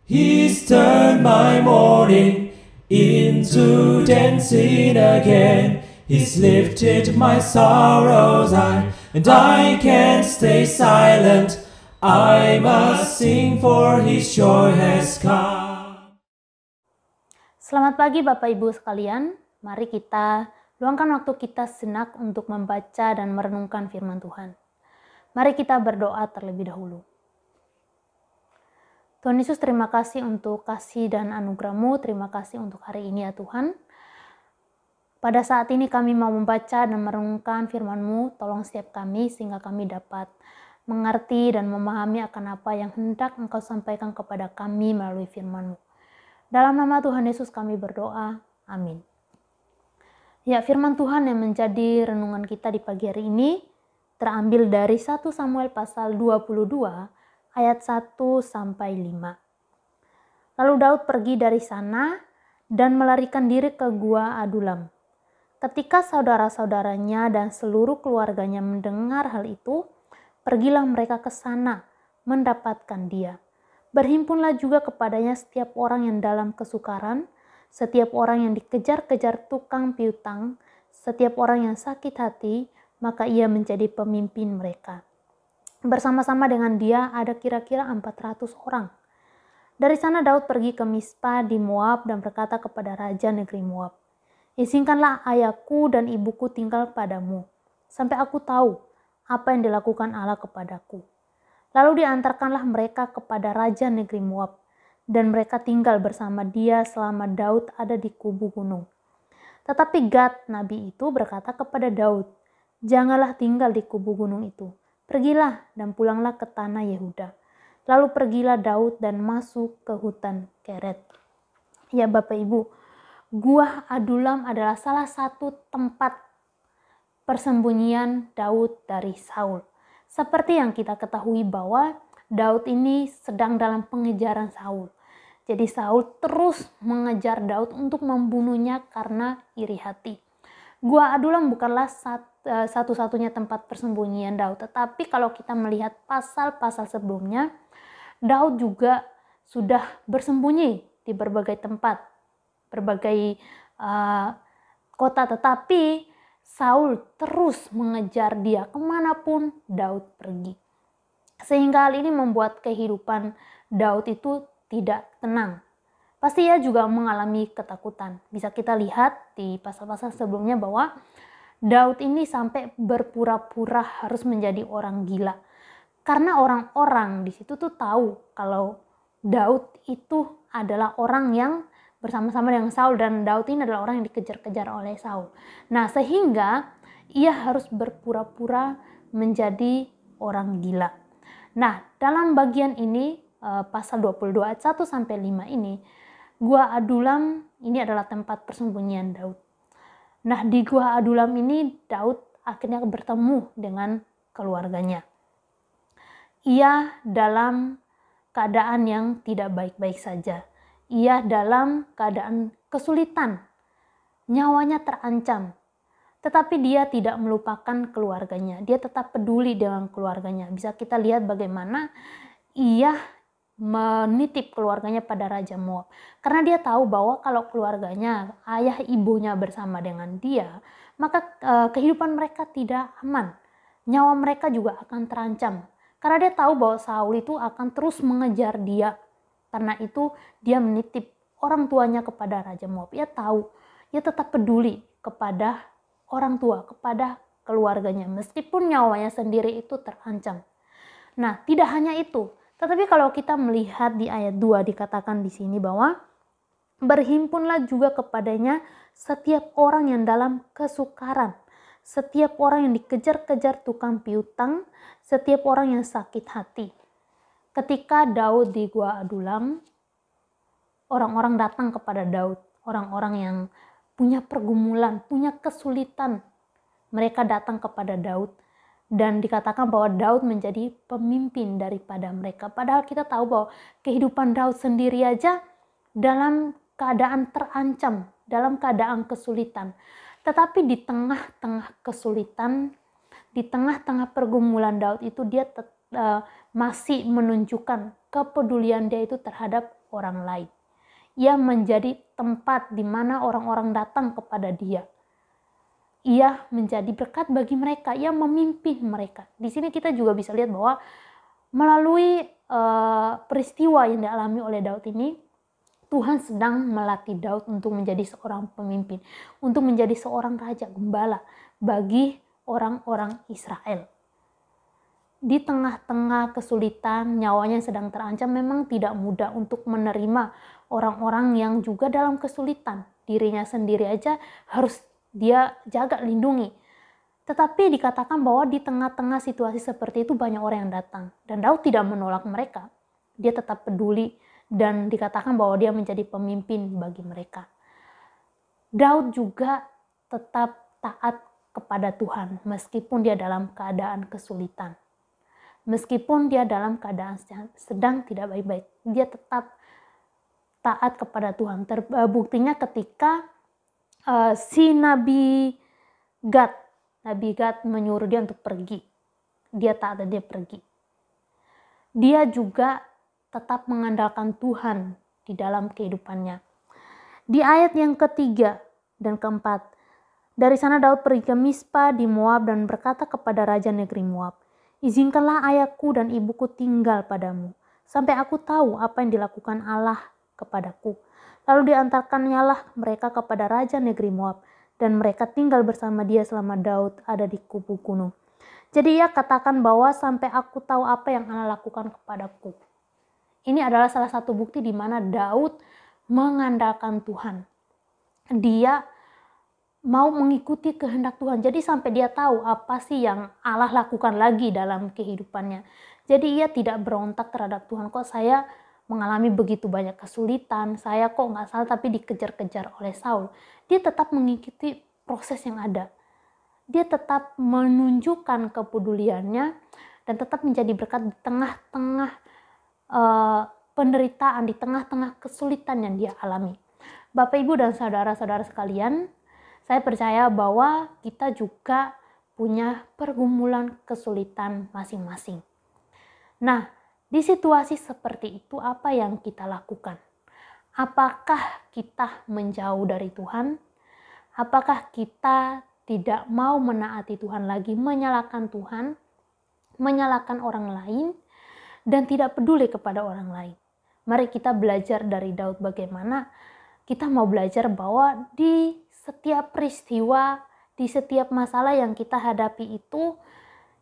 He's turned my mourning into dancing again. He's lifted my sorrows high, and I can't stay silent. I must sing, for His joy has come. Selamat pagi Bapak Ibu sekalian. Mari kita luangkan waktu kita sejenak untuk membaca dan merenungkan firman Tuhan. Mari kita berdoa terlebih dahulu. Tuhan Yesus, terima kasih untuk kasih dan anugerah-Mu. Terima kasih untuk hari ini ya Tuhan. Pada saat ini kami mau membaca dan merenungkan firman-Mu. Tolong setiap kami sehingga kami dapat mengerti dan memahami akan apa yang hendak Engkau sampaikan kepada kami melalui firman-Mu. Dalam nama Tuhan Yesus kami berdoa. Amin. Ya, firman Tuhan yang menjadi renungan kita di pagi hari ini terambil dari 1 Samuel pasal 22 ayat 1 sampai 5. Lalu Daud pergi dari sana dan melarikan diri ke gua Adulam. Ketika saudara-saudaranya dan seluruh keluarganya mendengar hal itu, pergilah mereka ke sana mendapatkan dia. Berhimpunlah juga kepadanya setiap orang yang dalam kesukaran, setiap orang yang dikejar-kejar tukang piutang, setiap orang yang sakit hati, maka ia menjadi pemimpin mereka. Bersama-sama dengan dia ada kira-kira 400 orang. Dari sana Daud pergi ke Mispa di Moab dan berkata kepada raja negeri Moab, "Izinkanlah ayahku dan ibuku tinggal padamu, sampai aku tahu apa yang dilakukan Allah kepadaku." Lalu diantarkanlah mereka kepada raja negeri Moab, dan mereka tinggal bersama dia selama Daud ada di kubu gunung. Tetapi Gad, nabi itu, berkata kepada Daud, "Janganlah tinggal di kubu gunung itu. Pergilah dan pulanglah ke tanah Yehuda." Lalu pergilah Daud dan masuk ke hutan Keret. Ya Bapak Ibu, Gua Adulam adalah salah satu tempat persembunyian Daud dari Saul. Seperti yang kita ketahui bahwa Daud ini sedang dalam pengejaran Saul. Jadi Saul terus mengejar Daud untuk membunuhnya karena iri hati. Gua Adulam bukanlah satu-satunya tempat persembunyian Daud, tetapi kalau kita melihat pasal-pasal sebelumnya, Daud juga sudah bersembunyi di berbagai tempat, berbagai kota, tetapi Saul terus mengejar dia kemanapun Daud pergi. Sehingga hal ini membuat kehidupan Daud itu tidak tenang. Pasti ia juga mengalami ketakutan. Bisa kita lihat di pasal-pasal sebelumnya bahwa Daud ini sampai berpura-pura harus menjadi orang gila. Karena orang-orang di situ tuh tahu kalau Daud itu adalah orang yang bersama-sama dengan Saul, dan Daud ini adalah orang yang dikejar-kejar oleh Saul. Nah, sehingga ia harus berpura-pura menjadi orang gila. Nah, dalam bagian ini pasal 22 ayat 1 sampai 5 ini, Gua Adulam ini adalah tempat persembunyian Daud. Nah, di Gua Adulam ini Daud akhirnya bertemu dengan keluarganya. Ia dalam keadaan yang tidak baik-baik saja. Ia dalam keadaan kesulitan, nyawanya terancam. Tetapi dia tidak melupakan keluarganya. Dia tetap peduli dengan keluarganya. Bisa kita lihat bagaimana ia menitip keluarganya pada Raja Moab. Karena dia tahu bahwa kalau keluarganya, ayah ibunya bersama dengan dia, maka kehidupan mereka tidak aman. Nyawa mereka juga akan terancam. Karena dia tahu bahwa Saul itu akan terus mengejar dia. Karena itu dia menitip orang tuanya kepada Raja Moab. Ia tahu, ia tetap peduli kepada orang tua, kepada keluarganya. Meskipun nyawanya sendiri itu terancam. Nah, tidak hanya itu. Tetapi kalau kita melihat di ayat 2 dikatakan di sini bahwa berhimpunlah juga kepadanya setiap orang yang dalam kesukaran. Setiap orang yang dikejar-kejar tukang piutang, setiap orang yang sakit hati. Ketika Daud di Gua Adulam, orang-orang datang kepada Daud, orang-orang yang punya pergumulan, punya kesulitan. Mereka datang kepada Daud dan dikatakan bahwa Daud menjadi pemimpin daripada mereka. Padahal kita tahu bahwa kehidupan Daud sendiri aja dalam keadaan terancam, dalam keadaan kesulitan. Tetapi di tengah-tengah kesulitan, di tengah-tengah pergumulan Daud itu dia masih menunjukkan kepedulian dia itu terhadap orang lain. Ia menjadi tempat di mana orang-orang datang kepada dia. Ia menjadi berkat bagi mereka, ia memimpin mereka. Di sini kita juga bisa lihat bahwa melalui peristiwa yang dialami oleh Daud ini, Tuhan sedang melatih Daud untuk menjadi seorang pemimpin, untuk menjadi seorang raja gembala bagi orang-orang Israel. Di tengah-tengah kesulitan, nyawanya sedang terancam, memang tidak mudah untuk menerima orang-orang yang juga dalam kesulitan. Dirinya sendiri aja harus dia jaga, lindungi. Tetapi dikatakan bahwa di tengah-tengah situasi seperti itu banyak orang yang datang. Dan Daud tidak menolak mereka. Dia tetap peduli dan dikatakan bahwa dia menjadi pemimpin bagi mereka. Daud juga tetap taat kepada Tuhan meskipun dia dalam keadaan kesulitan. Meskipun dia dalam keadaan sedang tidak baik-baik, dia tetap taat kepada Tuhan. Buktinya ketika si Nabi Gad menyuruh dia untuk pergi. Dia taat dan dia pergi. Dia juga tetap mengandalkan Tuhan di dalam kehidupannya. Di ayat yang ketiga dan keempat, dari sana Daud pergi ke Mispa di Moab dan berkata kepada raja negeri Moab, "Izinkanlah ayahku dan ibuku tinggal padamu, sampai aku tahu apa yang dilakukan Allah kepadaku." Lalu diantarkannyalah mereka kepada raja negeri Moab, dan mereka tinggal bersama dia selama Daud ada di kubu gunung. Jadi ia katakan bahwa sampai aku tahu apa yang Allah lakukan kepadaku. Ini adalah salah satu bukti di mana Daud mengandalkan Tuhan. Dia mau mengikuti kehendak Tuhan. Jadi sampai dia tahu apa sih yang Allah lakukan lagi dalam kehidupannya. Jadi ia tidak berontak terhadap Tuhan. Kok saya mengalami begitu banyak kesulitan, saya kok nggak salah tapi dikejar-kejar oleh Saul. Dia tetap mengikuti proses yang ada. Dia tetap menunjukkan kepeduliannya dan tetap menjadi berkat di tengah-tengah penderitaan, di tengah-tengah kesulitan yang dia alami. Bapak, Ibu, dan saudara-saudara sekalian, saya percaya bahwa kita juga punya pergumulan kesulitan masing-masing. Nah, di situasi seperti itu apa yang kita lakukan? Apakah kita menjauh dari Tuhan? Apakah kita tidak mau menaati Tuhan lagi, menyalahkan Tuhan, menyalahkan orang lain, dan tidak peduli kepada orang lain? Mari kita belajar dari Daud bagaimana kita mau belajar bahwa di setiap peristiwa, di setiap masalah yang kita hadapi itu,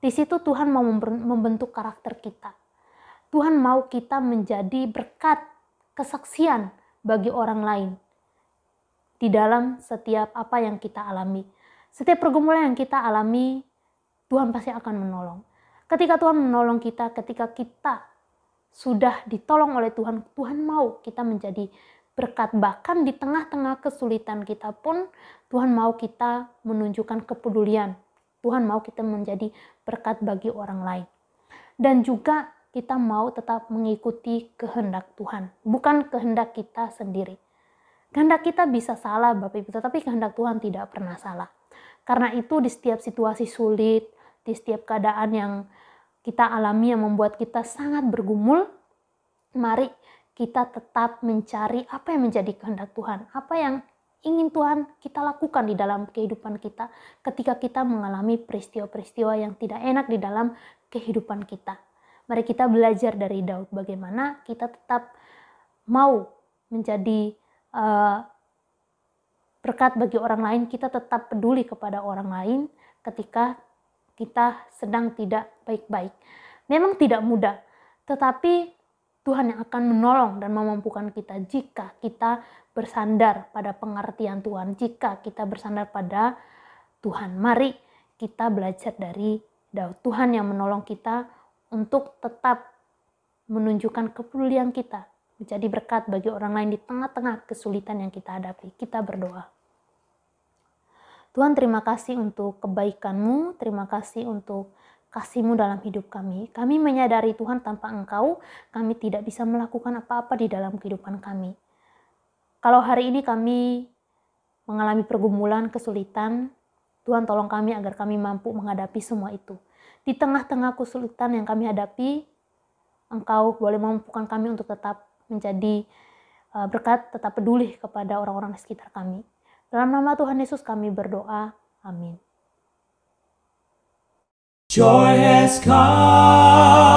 di situ Tuhan mau membentuk karakter kita. Tuhan mau kita menjadi berkat, kesaksian bagi orang lain di dalam setiap apa yang kita alami. Setiap pergumulan yang kita alami, Tuhan pasti akan menolong. Ketika Tuhan menolong kita, ketika kita sudah ditolong oleh Tuhan, Tuhan mau kita menjadi berkat. Bahkan di tengah-tengah kesulitan kita pun Tuhan mau kita menunjukkan kepedulian. Tuhan mau kita menjadi berkat bagi orang lain. Dan juga kita mau tetap mengikuti kehendak Tuhan, bukan kehendak kita sendiri. Kehendak kita bisa salah Bapak Ibu, tetapi kehendak Tuhan tidak pernah salah. Karena itu di setiap situasi sulit, di setiap keadaan yang kita alami yang membuat kita sangat bergumul, mari kita tetap mencari apa yang menjadi kehendak Tuhan, apa yang ingin Tuhan kita lakukan di dalam kehidupan kita ketika kita mengalami peristiwa-peristiwa yang tidak enak di dalam kehidupan kita. Mari kita belajar dari Daud bagaimana kita tetap mau menjadi berkat bagi orang lain, kita tetap peduli kepada orang lain ketika kita sedang tidak baik-baik. Memang tidak mudah, tetapi Tuhan yang akan menolong dan memampukan kita jika kita bersandar pada pengertian Tuhan, jika kita bersandar pada Tuhan. Mari kita belajar dari Daud. Tuhan yang menolong kita untuk tetap menunjukkan kepedulian kita, menjadi berkat bagi orang lain di tengah-tengah kesulitan yang kita hadapi. Kita berdoa. Tuhan, terima kasih untuk kebaikan-Mu, terima kasih untuk kasih-Mu dalam hidup kami. Kami menyadari Tuhan tanpa Engkau, kami tidak bisa melakukan apa-apa di dalam kehidupan kami. Kalau hari ini kami mengalami pergumulan, kesulitan, Tuhan tolong kami agar kami mampu menghadapi semua itu. Di tengah-tengah kesulitan yang kami hadapi, Engkau boleh memampukan kami untuk tetap menjadi berkat, tetap peduli kepada orang-orang di sekitar kami. Dalam nama Tuhan Yesus kami berdoa. Amin. Joy has come.